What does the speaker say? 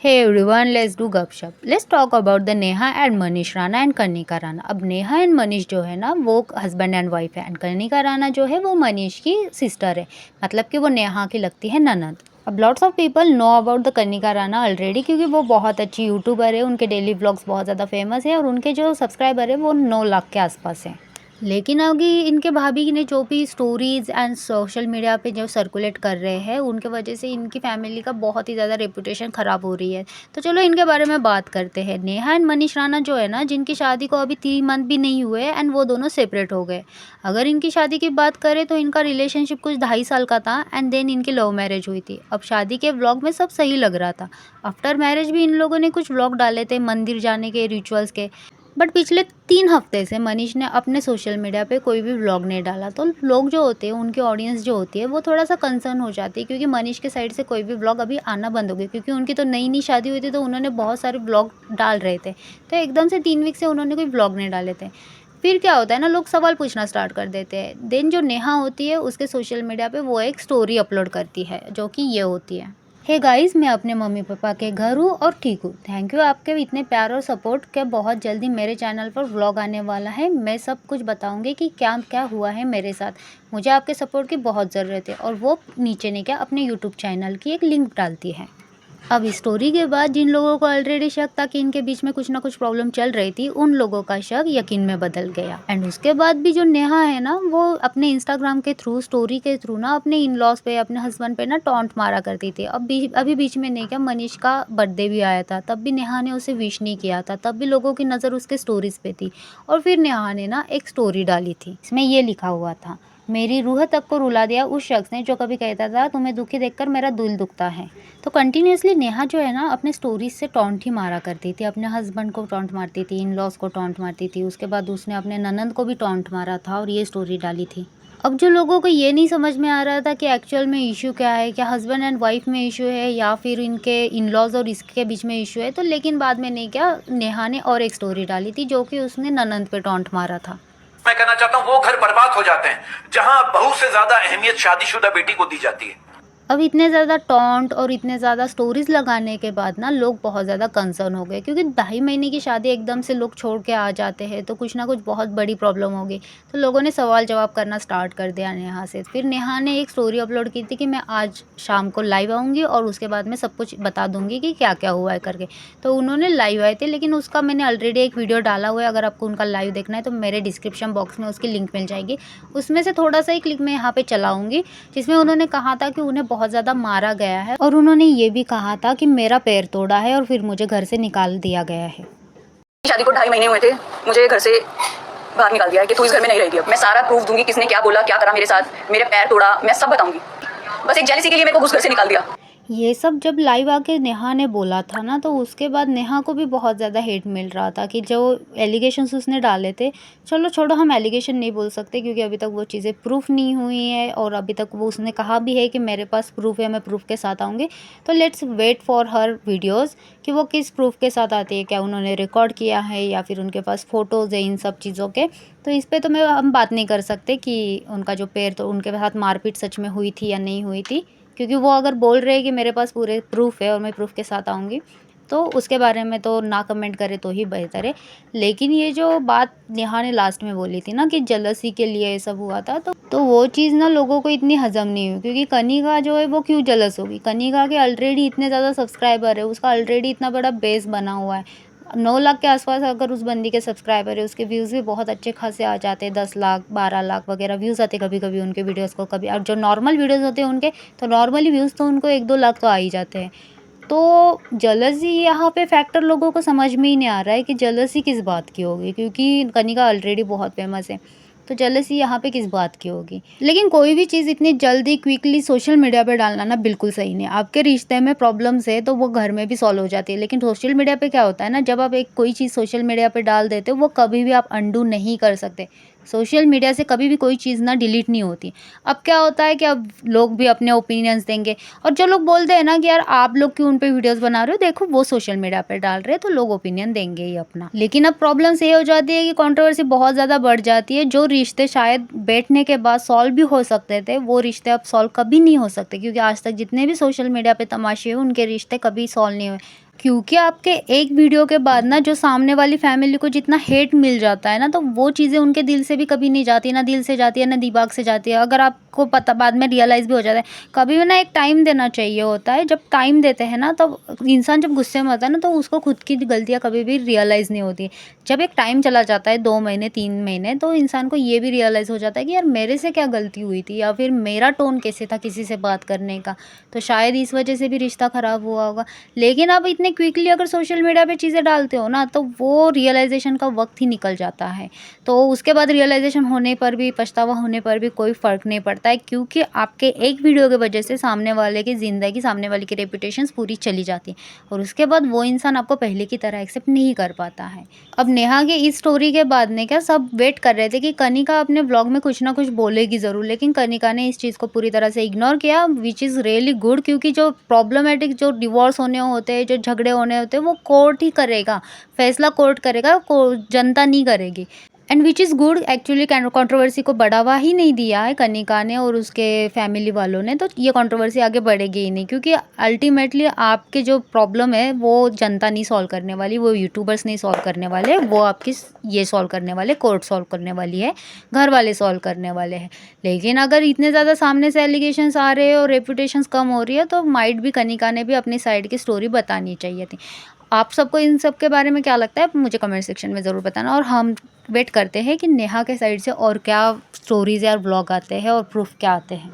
Hey everyone, let's do गपशप। Let's talk about the Neha and Manish Rana and Kanika Rana. अब Neha and Manish जो है ना वो हस्बैंड एंड वाइफ है, एंड कनिका राणा जो है वो मनीष की सिस्टर है, मतलब कि वो नेहा की लगती है ननद। अब lots of people know about the Kanika Rana already, क्योंकि वो बहुत अच्छी यूट्यूबर है, उनके डेली व्लॉग्स बहुत ज़्यादा फेमस है और उनके जो सब्सक्राइबर है वो 9 लाख के आसपास है। लेकिन अभी इनके भाभी ने जो भी स्टोरीज एंड सोशल मीडिया पे जो सर्कुलेट कर रहे हैं उनके वजह से इनकी फैमिली का बहुत ही ज़्यादा रेपुटेशन ख़राब हो रही है। तो चलो इनके बारे में बात करते हैं। नेहा एंड मनीष राणा जो है ना, जिनकी शादी को अभी 3 मंथ भी नहीं हुए एंड वो दोनों सेपरेट हो गए। अगर इनकी शादी की बात करें तो इनका रिलेशनशिप कुछ 2.5 साल का था एंड देन इनकी लव मैरिज हुई थी। अब शादी के व्लॉग में सब सही लग रहा था। आफ्टर मैरिज भी इन लोगों ने कुछ व्लॉग डाले थे मंदिर जाने के, रिचुअल्स के। बट पिछले 3 हफ्ते से मनीष ने अपने सोशल मीडिया पे कोई भी व्लॉग नहीं डाला। तो लोग जो होते हैं, उनकी ऑडियंस जो होती है वो थोड़ा सा कंसर्न हो जाती है, क्योंकि मनीष के साइड से कोई भी व्लॉग अभी आना बंद हो गया, क्योंकि उनकी तो नई नई शादी हुई थी तो उन्होंने बहुत सारे व्लॉग डाल रहे थे। तो एकदम से 3 वीक से उन्होंने कोई व्लॉग नहीं डाले थे। फिर क्या होता है ना, लोग सवाल पूछना स्टार्ट कर देते हैं। देन जो नेहा होती है उसके सोशल मीडिया पे वो एक स्टोरी अपलोड करती है जो कि ये होती है, हे गाइस, मैं अपने मम्मी पापा के घर हूँ और ठीक हूँ। थैंक यू आपके इतने प्यार और सपोर्ट के। बहुत जल्दी मेरे चैनल पर व्लॉग आने वाला है। मैं सब कुछ बताऊंगी कि क्या क्या हुआ है मेरे साथ। मुझे आपके सपोर्ट की बहुत ज़रूरत है। और वो नीचे ने क्या अपने यूट्यूब चैनल की एक लिंक डालती है। अब इस स्टोरी के बाद जिन लोगों को ऑलरेडी शक था कि इनके बीच में कुछ ना कुछ प्रॉब्लम चल रही थी, उन लोगों का शक यकीन में बदल गया। एंड उसके बाद भी जो नेहा है ना, वो अपने इंस्टाग्राम के थ्रू, स्टोरी के थ्रू ना अपने इन लॉज पे, अपने हस्बैंड पे ना टॉन्ट मारा करती थी। अभी बीच में नहीं क्या, मनीष का बर्थडे भी आया था, तब भी नेहा ने उसे विश नहीं किया था। तब भी लोगों की नज़र उसके स्टोरीज पे थी। और फिर नेहा ने ना एक स्टोरी डाली थी, इसमें ये लिखा हुआ था, मेरी रूह तक को रुला दिया उस शख्स ने जो कभी कहता था तुम्हें दुखी देखकर मेरा दिल दुखता है। तो कंटिन्यूसली नेहा जो है ना अपने स्टोरीज से टॉन्ट ही मारा करती थी। अपने हस्बैंड को टॉन्ट मारती थी, इन लॉज को टॉन्ट मारती थी। उसके बाद उसने अपने ननंद को भी टॉन्ट मारा था और ये स्टोरी डाली थी। अब जो लोगों को ये नहीं समझ में आ रहा था कि एक्चुअल में इशू क्या है, क्या हस्बैंड एंड वाइफ में इशू है या फिर इनके इन लॉज और इसके बीच में इशू है, तो लेकिन बाद में नहीं क्या, नेहा ने और एक स्टोरी डाली थी जो कि उसने ननंद पे टॉन्ट मारा था। मैं कहना चाहता हूं वो घर बर्बाद हो जाते हैं जहां बहू से ज्यादा अहमियत शादीशुदा बेटी को दी जाती है। अब इतने ज़्यादा टॉन्ट और इतने ज़्यादा स्टोरीज़ लगाने के बाद ना लोग बहुत ज़्यादा कंसर्न हो गए, क्योंकि 2.5 महीने की शादी एकदम से लोग छोड़ के आ जाते हैं तो कुछ ना कुछ बहुत बड़ी प्रॉब्लम होगी। तो लोगों ने सवाल जवाब करना स्टार्ट कर दिया नेहा से। फिर नेहा ने एक स्टोरी अपलोड की थी कि मैं आज शाम को लाइव आऊँगी और उसके बाद मैं सब कुछ बता दूँगी कि क्या क्या हुआ है करके। तो उन्होंने लाइव आए थे, लेकिन उसका मैंने ऑलरेडी एक वीडियो डाला हुआ है। अगर आपको उनका लाइव देखना है तो मेरे डिस्क्रिप्शन बॉक्स में उसकी लिंक मिल जाएगी। उसमें से थोड़ा सा ही क्लिप मैं यहाँ पे चलाऊँगी, जिसमें उन्होंने कहा था कि उन्हें बहुत ज़्यादा मारा गया है और उन्होंने ये भी कहा था कि मेरा पैर तोड़ा है और फिर मुझे घर से निकाल दिया गया है। शादी को 2.5 महीने हुए थे, मुझे घर से बाहर निकाल दिया है कि तू इस घर में नहीं रहेगी। अब मैं सारा प्रूफ दूंगी, किसने क्या बोला, क्या करा मेरे साथ, मेरे पैर तोड़ा, मैं सब बताऊंगी। बस एक जेलसी के लिए मेरे को उस घर से निकाल दिया। ये सब जब लाइव आके नेहा ने बोला था ना, तो उसके बाद नेहा को भी बहुत ज़्यादा हेट मिल रहा था कि जो एलिगेशंस उसने डाले थे, चलो छोड़ो, हम एलिगेशन नहीं बोल सकते क्योंकि अभी तक वो चीज़ें प्रूफ नहीं हुई है और अभी तक वो उसने कहा भी है कि मेरे पास प्रूफ है, मैं प्रूफ के साथ आऊँगी। तो let's wait for her videos कि वो किस प्रूफ के साथ आती है, क्या उन्होंने रिकॉर्ड किया है या फिर उनके पास फ़ोटोज़ है इन सब चीज़ों के। तो इस पर तो हम बात नहीं कर सकते कि उनका जो पैर, तो उनके साथ मारपीट सच में हुई थी या नहीं हुई थी, क्योंकि वो अगर बोल रहे हैं कि मेरे पास पूरे प्रूफ है और मैं प्रूफ के साथ आऊँगी, तो उसके बारे में तो ना कमेंट करे तो ही बेहतर है। लेकिन ये जो बात नेहा ने लास्ट में बोली थी ना कि जेलसी के लिए ये सब हुआ था, तो वो चीज़ ना लोगों को इतनी हजम नहीं हुई, क्योंकि कनिका जो है वो क्यों जेलस होगी। कनिका के ऑलरेडी इतने ज़्यादा सब्सक्राइबर है, उसका ऑलरेडी इतना बड़ा बेस बना हुआ है। 9 लाख के आसपास अगर उस बंदी के सब्सक्राइबर है, उसके व्यूज़ भी बहुत अच्छे खासे आ जाते हैं, 10 लाख 12 लाख वगैरह व्यूज़ आते कभी कभी उनके वीडियोस को। कभी और जो नॉर्मल वीडियोस होते हैं उनके, तो नॉर्मली व्यूज़ तो उनको 1-2 लाख तो आ ही जाते हैं। तो जेलसी यहाँ पे फैक्टर लोगों को समझ में ही नहीं आ रहा है कि जेलसी किस बात की होगी, क्योंकि कनिका ऑलरेडी बहुत फेमस है, तो जेलसी यहाँ पे किस बात की होगी। लेकिन कोई भी चीज़ इतनी जल्दी क्विकली सोशल मीडिया पे डालना ना बिल्कुल सही नहीं। आपके रिश्ते में प्रॉब्लम्स है तो वो घर में भी सॉल्व हो जाती है, लेकिन सोशल मीडिया पे क्या होता है ना, जब आप एक कोई चीज़ सोशल मीडिया पे डाल देते हो वो कभी भी आप अंडू नहीं कर सकते। सोशल मीडिया से कभी भी कोई चीज़ ना डिलीट नहीं होती। अब क्या होता है कि अब लोग भी अपने ओपिनियंस देंगे, और जो लोग बोलते हैं ना कि यार आप लोग क्यों उन पे वीडियोस बना रहे हो, देखो वो सोशल मीडिया पे डाल रहे हैं तो लोग ओपिनियन देंगे ही अपना। लेकिन अब प्रॉब्लम्स ये हो जाती है कि कंट्रोवर्सी बहुत ज़्यादा बढ़ जाती है। जो रिश्ते शायद बैठने के बाद सॉल्व भी हो सकते थे, वो रिश्ते अब सॉल्व कभी नहीं हो सकते, क्योंकि आज तक जितने भी सोशल मीडिया पे तमाशे हुए उनके रिश्ते कभी सॉल्व नहीं हुए। क्योंकि आपके एक वीडियो के बाद ना जो सामने वाली फैमिली को जितना हेट मिल जाता है ना, तो वो चीज़ें उनके दिल से भी कभी नहीं जाती, ना दिल से जाती है ना दिमाग से जाती है। अगर आपको पता बाद में रियलाइज़ भी हो जाता है, कभी भी ना एक टाइम देना चाहिए होता है। जब टाइम देते हैं ना, तब इंसान जब गुस्से में होता है ना, तो उसको खुद की गलतियाँ कभी भी रियलाइज़ नहीं होती। जब एक टाइम चला जाता है 2 महीने 3 महीने, तो इंसान को ये भी रियलाइज़ हो जाता है कि यार मेरे से क्या गलती हुई थी, या फिर मेरा टोन कैसे था किसी से बात करने का, तो शायद इस वजह से भी रिश्ता ख़राब हुआ होगा। लेकिन आप इतने क्विकली अगर सोशल मीडिया पे चीज़ें डालते हो ना, तो वो रियलाइज़ेशन का वक्त ही निकल जाता है। तो उसके बाद रियलाइज़ेशन होने पर भी, पछतावा होने पर भी कोई फ़र्क नहीं पड़ता है, क्योंकि आपके एक वीडियो की वजह से सामने वाले की ज़िंदगी, सामने वाले की रेपुटेशंस पूरी चली जाती है, और उसके बाद वो इंसान आपको पहले की तरह एक्सेप्ट नहीं कर पाता है। अब नेहा की इस स्टोरी के बाद में क्या सब वेट कर रहे थे कि कनिका अपने व्लॉग में कुछ ना कुछ बोलेगी ज़रूर, लेकिन कनिका ने इस चीज़ को पूरी तरह से इग्नोर किया, विच इज़ रियली गुड, क्योंकि जो प्रॉब्लमेटिक जो डिवोर्स होने होते हैं, जो झगड़े होने होते हैं, वो कोर्ट ही करेगा, फैसला कोर्ट करेगा, जनता नहीं करेगी। And which is good, actually controversy को बढ़ावा ही नहीं दिया है कनिका ने और उसके फैमिली वालों ने, तो ये कंट्रोवर्सी आगे बढ़ेगी ही नहीं, क्योंकि अल्टीमेटली आपके जो प्रॉब्लम है वो जनता नहीं सॉल्व करने वाली, वो यूट्यूबर्स नहीं सॉल्व करने वाले, वो आपकी ये सॉल्व करने वाले, कोर्ट सॉल्व करने वाली है, घर वाले सॉल्व करने वाले हैं। लेकिन अगर इतने ज़्यादा सामने से एलिगेशंस आ रहे हैं और रेपुटेशंस कम हो रही है, तो माइट भी कनिका ने भी अपनी साइड की स्टोरी बतानी चाहिए थी। आप सबको इन सब के बारे में क्या लगता है, मुझे कमेंट सेक्शन में ज़रूर बताना, और हम वेट करते हैं कि नेहा के साइड से और क्या स्टोरीज़ या व्लॉग आते हैं और प्रूफ क्या आते हैं।